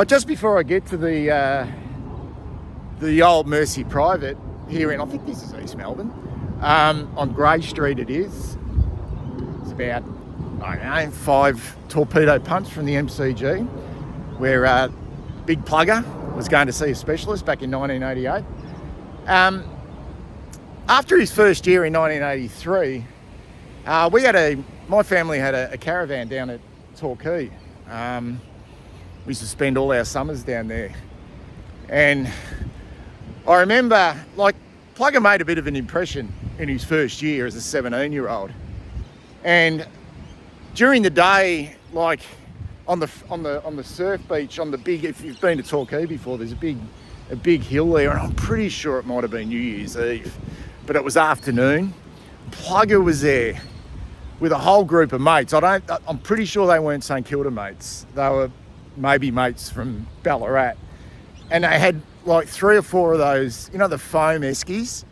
Just before I get to the old Mercy Private here in, I think this is East Melbourne, on Grey Street it is. It's about, I don't know, 5 torpedo punts from the MCG, where Big Plugger was going to see a specialist back in 1988. After his first year in 1983, my family had a caravan down at Torquay. We used to spend all our summers down there. And I remember, Plugger made a bit of an impression in his first year as a 17-year-old. And during the day, on the surf beach, on the big, if you've been to Torquay before, there's a big hill there, and I'm pretty sure it might have been New Year's Eve, but it was afternoon. Plugger was there with a whole group of mates. I'm pretty sure they weren't St Kilda mates. They were maybe mates from Ballarat. And they had 3 or 4 of those, the foam eskies,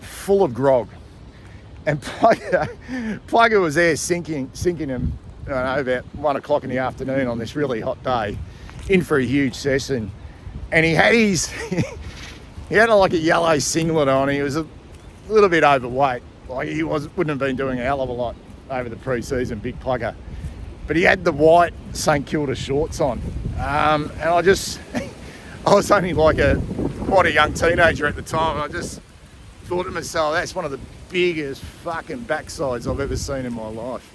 full of grog. And Plugger was there sinking them, about 1 o'clock in the afternoon on this really hot day, in for a huge session. And he had he had a yellow singlet on. He was a little bit overweight. He wouldn't have been doing a hell of a lot over the pre-season, Big Plugger. But he had the white St Kilda shorts on. And I was only quite a young teenager at the time. And I just thought to myself, that's one of the biggest fucking backsides I've ever seen in my life.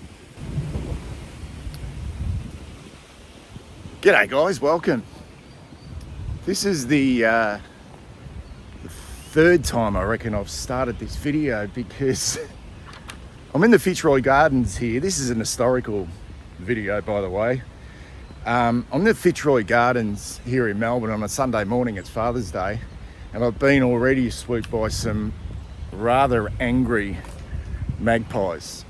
G'day guys, welcome. This is the third time I reckon I've started this video, because I'm in the Fitzroy Gardens here. This is an historical video, by the way. I'm in the Fitzroy Gardens here in Melbourne on a Sunday morning. It's Father's Day, and I've been already swooped by some rather angry magpies,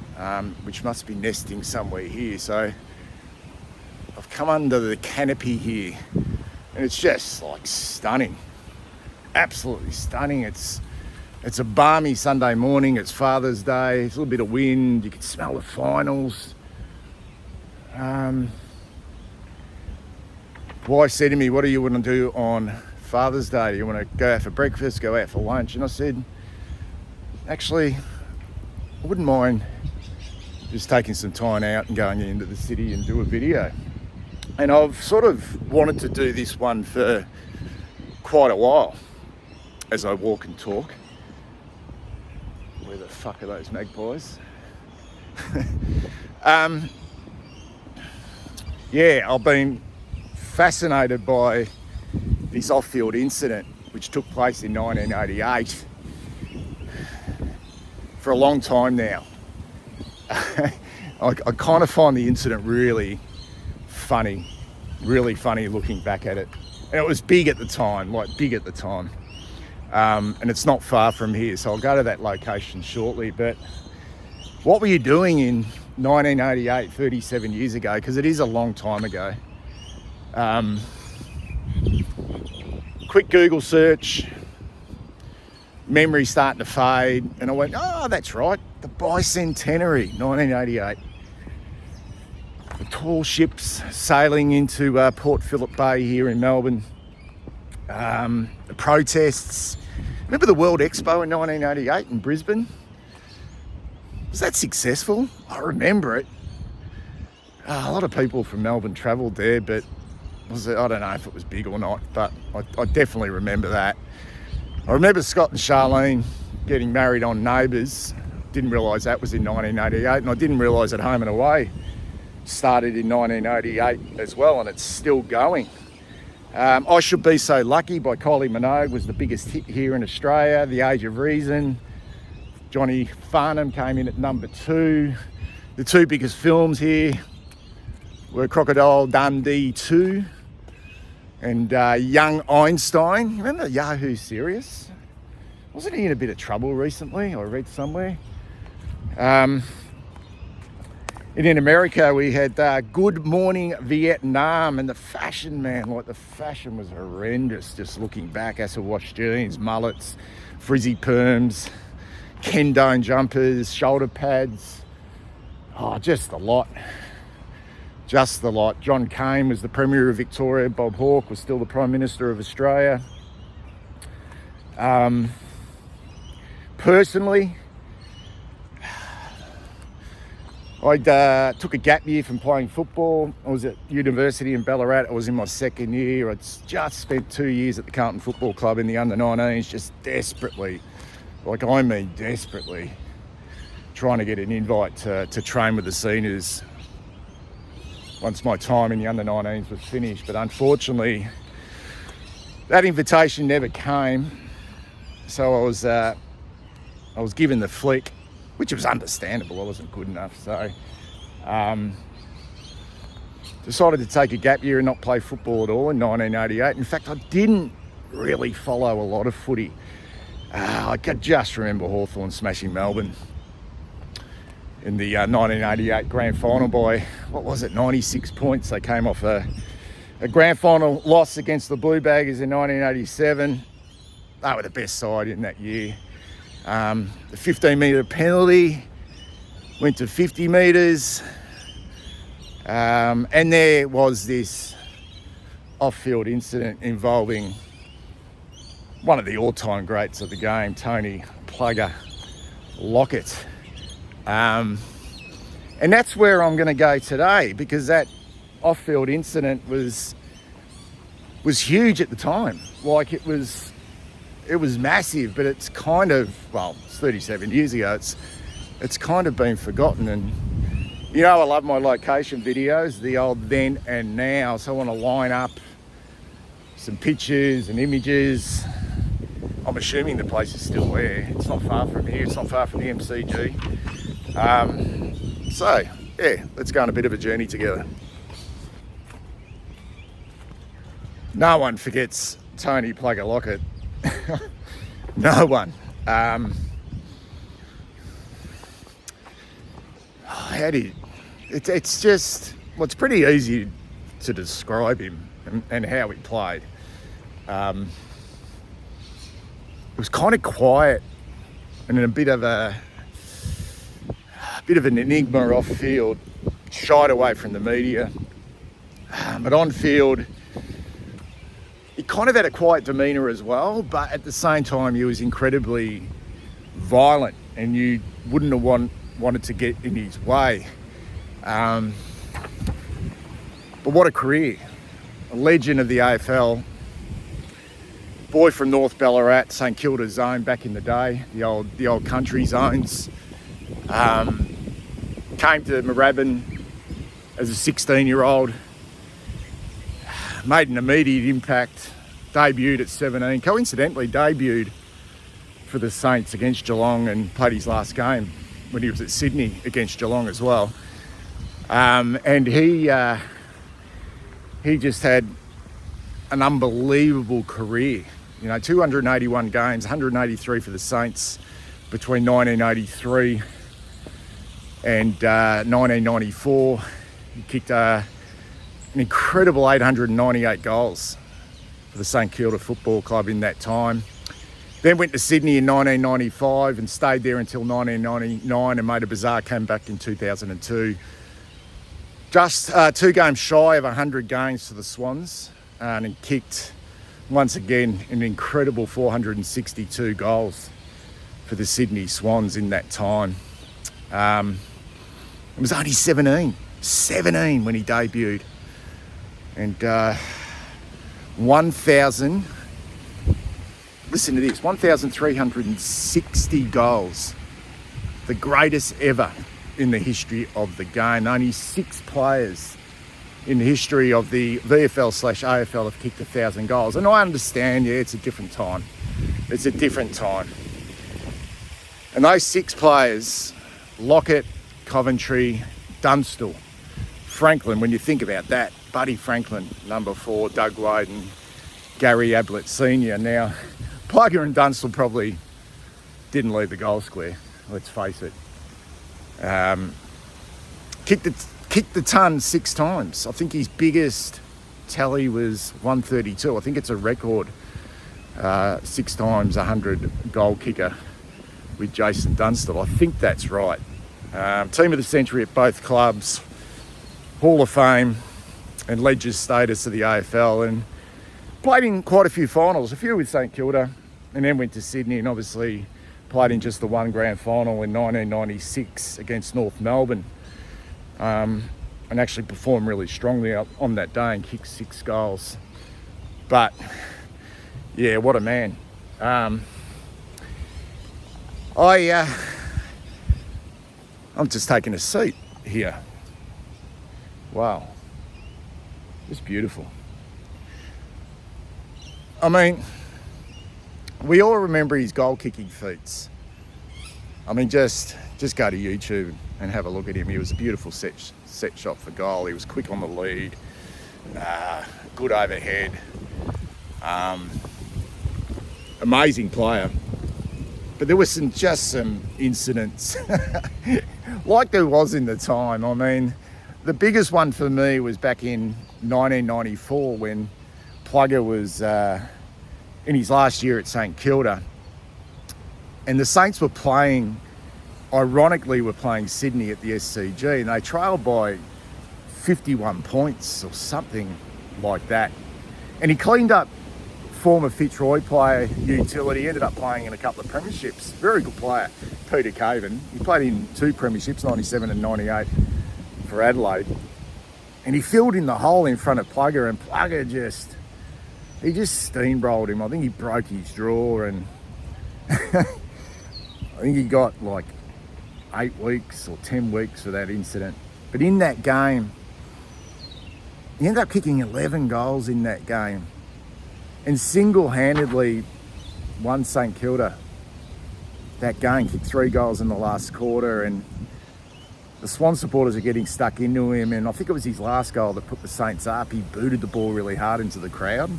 which must be nesting somewhere here. So I've come under the canopy here, and it's just stunning, absolutely stunning. It's a balmy Sunday morning. It's Father's Day. It's a little bit of wind. You can smell the finals. Wife said to me, "What do you want to do on Father's Day? Do you want to go out for breakfast, go out for lunch?" And I said, actually, I wouldn't mind just taking some time out and going into the city and do a video. And I've sort of wanted to do this one for quite a while as I walk and talk. Where the fuck are those magpies? I've been fascinated by this off-field incident which took place in 1988 for a long time now. I kind of find the incident really funny looking back at it. And it was big at the time, and it's not far from here, so I'll go to that location shortly. But what were you doing in 1988, 37 years ago? Because it is a long time ago. Quick Google search, memory starting to fade, and I went, oh, that's right, the bicentenary, 1988. The tall ships sailing into Port Phillip Bay here in Melbourne. The protests. Remember the World Expo in 1988 in Brisbane? Was that successful? I remember it. A lot of people from Melbourne travelled there, but I don't know if it was big or not, but I definitely remember that. I remember Scott and Charlene getting married on Neighbours. Didn't realise that was in 1988, and I didn't realise that Home and Away started in 1988 as well, and it's still going. I Should Be So Lucky by Kylie Minogue was the biggest hit here in Australia. The Age of Reason, Johnny Farnham came in at number 2. The 2 biggest films here were Crocodile Dundee 2 and Young Einstein. Remember Yahoo Serious? Wasn't he in a bit of trouble recently? I read somewhere. And in America, we had Good Morning Vietnam, and the fashion, man, the fashion was horrendous. Just looking back, acid wash jeans, mullets, frizzy perms, Kendone jumpers, shoulder pads. Oh, just a lot. just the lot. John Cain was the Premier of Victoria. Bob Hawke was still the Prime Minister of Australia. Personally, I took a gap year from playing football. I was at university in Ballarat. I was in my second year. I'd just spent 2 years at the Carlton Football Club in the under-19s, just desperately, desperately, trying to get an invite to train with the seniors once my time in the under-19s was finished. But unfortunately, that invitation never came. So I was given the flick, which was understandable. I wasn't good enough. So decided to take a gap year and not play football at all in 1988. In fact, I didn't really follow a lot of footy. I could just remember Hawthorn smashing Melbourne in the 1988 grand final by, 96 points. They came off a grand final loss against the Blue Baggers in 1987. They were the best side in that year. The 15-metre penalty went to 50 metres. And there was this off-field incident involving one of the all-time greats of the game, Tony Plugger Lockett. And that's where I'm going to go today, because that off-field incident was huge at the time. Like, it was massive, but it's kind of, it's 37 years ago. It's kind of been forgotten. And you know, I love my location videos, the old then and now. So I want to line up some pictures and images. I'm assuming the place is still there. It's not far from here. It's not far from the MCG. So yeah, let's go on a bit of a journey together. No one forgets Tony Plugger Lockett. No one. It's just, it's pretty easy to describe him and how he played. It was kind of quiet and a bit of an enigma off field, shied away from the media. But on field, he kind of had a quiet demeanour as well, but at the same time he was incredibly violent, and you wouldn't have wanted to get in his way. But what a career. A legend of the AFL. Boy from North Ballarat, St Kilda zone back in the day, the old country zones. Came to Moorabbin as a 16-year-old. Made an immediate impact. Debuted at 17. Coincidentally, debuted for the Saints against Geelong and played his last game when he was at Sydney against Geelong as well. And he just had an unbelievable career. 281 games, 183 for the Saints between 1983 and 1994. He kicked an incredible 898 goals for the St Kilda Football Club in that time. Then went to Sydney in 1995 and stayed there until 1999 and made a bizarre comeback in 2002. Just 2 games shy of 100 games for the Swans, and kicked, once again, an incredible 462 goals for the Sydney Swans in that time. It was only 17 when he debuted. And 1,360 goals. The greatest ever in the history of the game. Only 6 players in the history of the VFL/AFL have kicked 1,000 goals. And I understand, it's a different time. It's a different time. And those 6 players, Lockett, Coventry, Dunstall, Franklin, when you think about that, Buddy Franklin, number 4, Doug Wade and Gary Ablett Sr. Now, Plugger and Dunstall probably didn't leave the goal square, let's face it. Kicked the ton 6 times. I think his biggest tally was 132. I think it's a record, 6 times 100 goal kicker with Jason Dunstall. I think that's right. Team of the century at both clubs. Hall of Fame and Ledger's status of the AFL, and played in quite a few finals, a few with St Kilda, and then went to Sydney and obviously played in just the one grand final in 1996 against North Melbourne, and actually performed really strongly on that day and kicked 6 goals. But yeah, what a man. I'm just taking a seat here. Wow, it's beautiful. I mean, we all remember his goal kicking feats. I mean, just go to YouTube and have a look at him. He was a beautiful set shot for goal. He was quick on the lead, good overhead, amazing player. But there was some incidents like there was in the time. I mean, the biggest one for me was back in 1994 when Plugger was in his last year at St Kilda, and the Saints were playing Sydney at the SCG, and they trailed by 51 points or something like that. And he cleaned up former Fitzroy player utility, ended up playing in a couple of premierships. Very good player, Peter Caven. He played in 2 premierships, 97 and 98 for Adelaide. And he filled in the hole in front of Plugger, and Plugger just steamrolled him. I think he broke his jaw, and I think he got like 8 weeks or 10 weeks for that incident. But in that game, he ended up kicking 11 goals in that game and single-handedly won St Kilda that game. Kicked 3 goals in the last quarter, and the Swan supporters are getting stuck into him, and I think it was his last goal that put the Saints up. He booted the ball really hard into the crowd.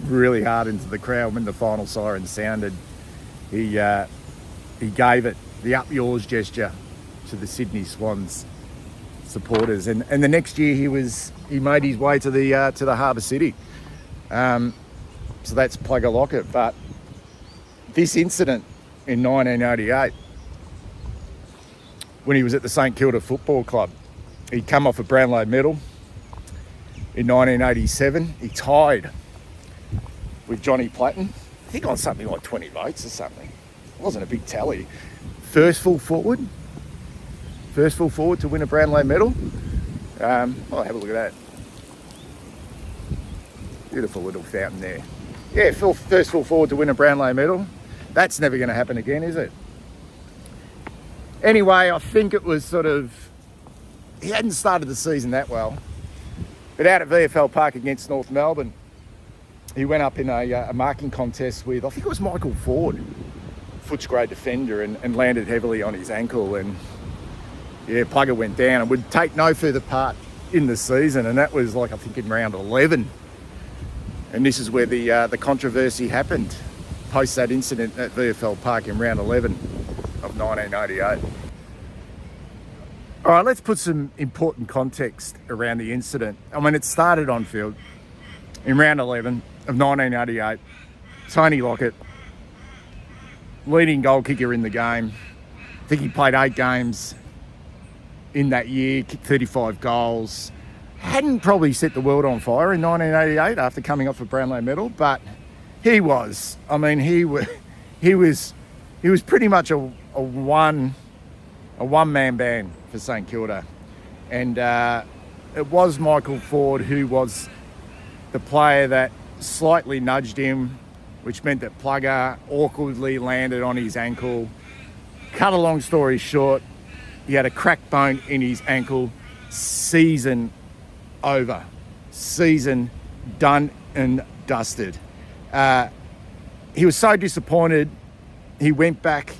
Really hard into the crowd. When the final siren sounded, he gave it the up yours gesture to the Sydney Swans supporters, and the next year he made his way to the Harbour City. So that's Plugger Lockett. But this incident in 1988, when he was at the St Kilda Football Club, he'd come off a Brownlow medal. In 1987, he tied with Johnny Platten, I think on something like 20 votes or something. It wasn't a big tally. First full forward to win a Brownlow medal. Have a look at that. Beautiful little fountain there. Yeah, first full forward to win a Brownlow medal. That's never going to happen again, is it? Anyway, I think it was he hadn't started the season that well. But out at VFL Park against North Melbourne, he went up in a marking contest with, I think it was Michael Ford, Footscray defender, and landed heavily on his ankle. And yeah, Plugger went down and would take no further part in the season. And that was I think in round 11. And this is where the controversy happened, post that incident at VFL Park in round 11 of 1988. All right, let's put some important context around the incident. I mean, it started on field in round 11 of 1988. Tony Lockett, leading goal kicker in the game. I think he played 8 games in that year, kicked 35 goals. Hadn't probably set the world on fire in 1988 after coming off a Brownlow medal, but he was. I mean, he was pretty much a one-man band for St Kilda. And it was Michael Ford who was the player that slightly nudged him, which meant that Plugger awkwardly landed on his ankle. Cut a long story short, he had a cracked bone in his ankle. Season over. Season done and dusted. He was so disappointed, he went back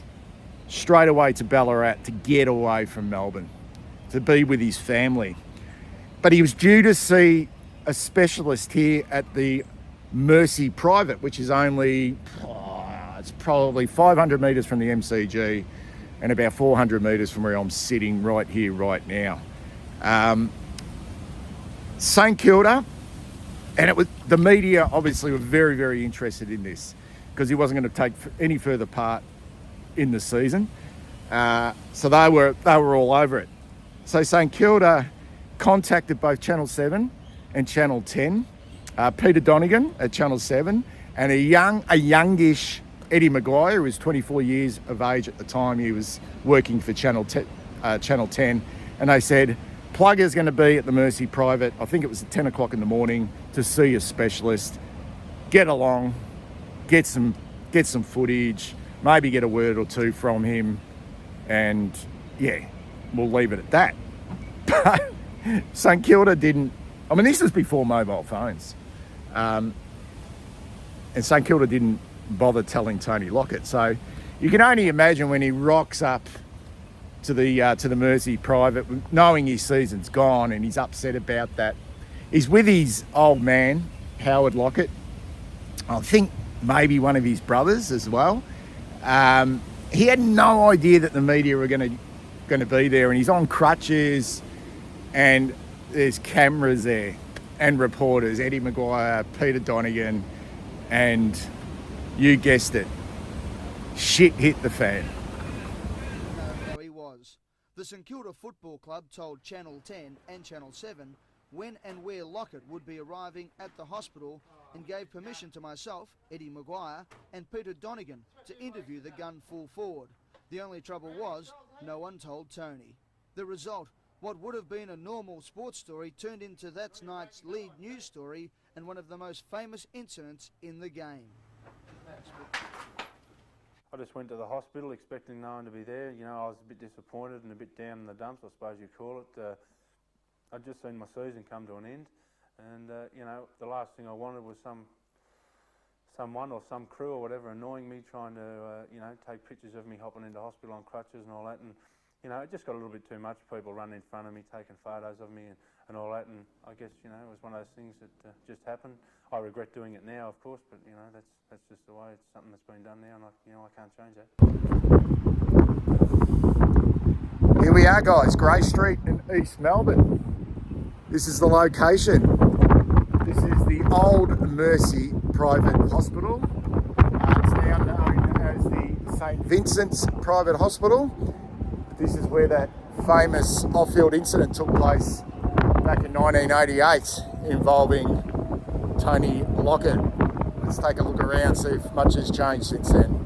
straight away to Ballarat to get away from Melbourne, to be with his family. But he was due to see a specialist here at the Mercy Private, which is only, it's probably 500 metres from the MCG and about 400 metres from where I'm sitting right here, right now. St Kilda, and it was the media obviously were very, very interested in this because he wasn't going to take any further part in the season. So they were all over it. So St Kilda contacted both Channel 7 and Channel 10, Peter Donegan at Channel 7, and a youngish Eddie Maguire, who was 24 years of age at the time. He was working for Channel 10, and they said, Plugger's going to be at the Mercy Private, I think it was at 10 o'clock in the morning, to see a specialist, get along, get some footage, maybe get a word or two from him, and yeah, we'll leave it at that. But St Kilda didn't, I mean, this was before mobile phones, and St Kilda didn't bother telling Tony Lockett. So you can only imagine when he rocks up to the Mersey Private, knowing his season's gone, and he's upset about that. He's with his old man, Howard Lockett. I think maybe one of his brothers as well. He had no idea that the media were going to be there, and he's on crutches, and there's cameras there and reporters, Eddie Maguire, Peter Donegan, and you guessed it, shit hit the fan. The St Kilda Football Club told Channel 10 and Channel 7 when and where Lockett would be arriving at the hospital, and gave permission to myself, Eddie Maguire, and Peter Donegan to interview the gun full forward. The only trouble was, no one told Tony. The result, what would have been a normal sports story, turned into that night's lead news story and one of the most famous incidents in the game. I just went to the hospital expecting no one to be there. You know, I was a bit disappointed and a bit down in the dumps, I suppose you'd call it. I'd just seen my season come to an end, and you know, the last thing I wanted was someone or some crew or whatever annoying me, trying to you know, take pictures of me hopping into hospital on crutches and all that. And you know, it just got a little bit too much. People running in front of me, taking photos of me and all that. And I guess, you know, it was one of those things that just happened. I regret doing it now, of course, but you know, that's just the way. It's something that's been done now, and I can't change that. Here we are, guys, Grey Street in East Melbourne. This is the location. This is the old Mercy Private Hospital. It's now known as the St Vincent's Private Hospital. This is where that famous off-field incident took place back in 1988 involving Tony Lockett. Let's take a look around, see if much has changed since then.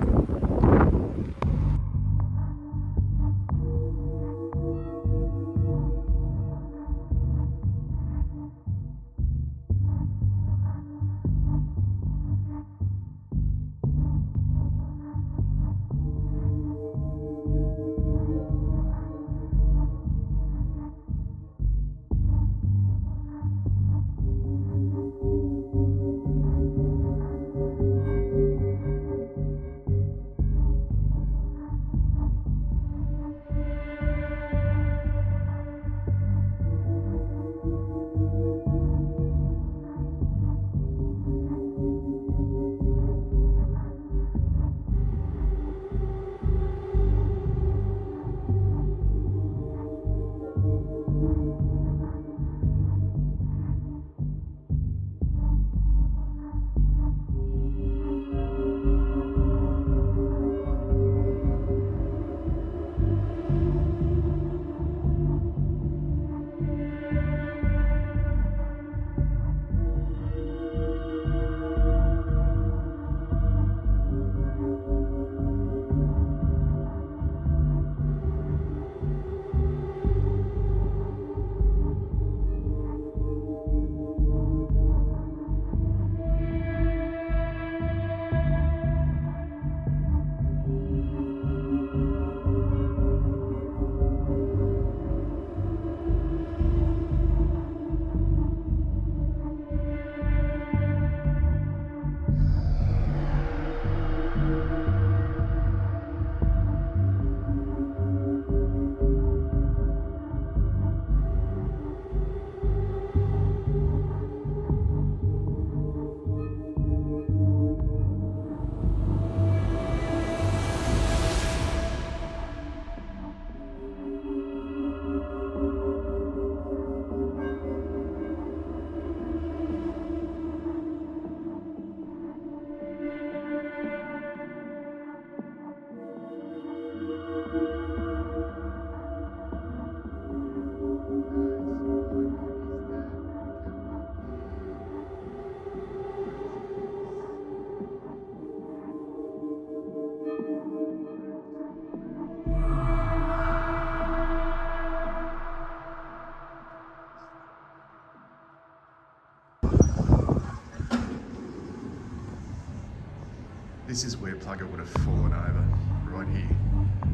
This is where Plugger would have fallen over, right here,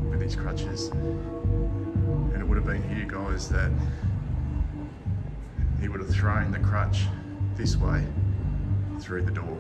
with his crutches. And it would have been here, guys, that he would have thrown the crutch this way through the door.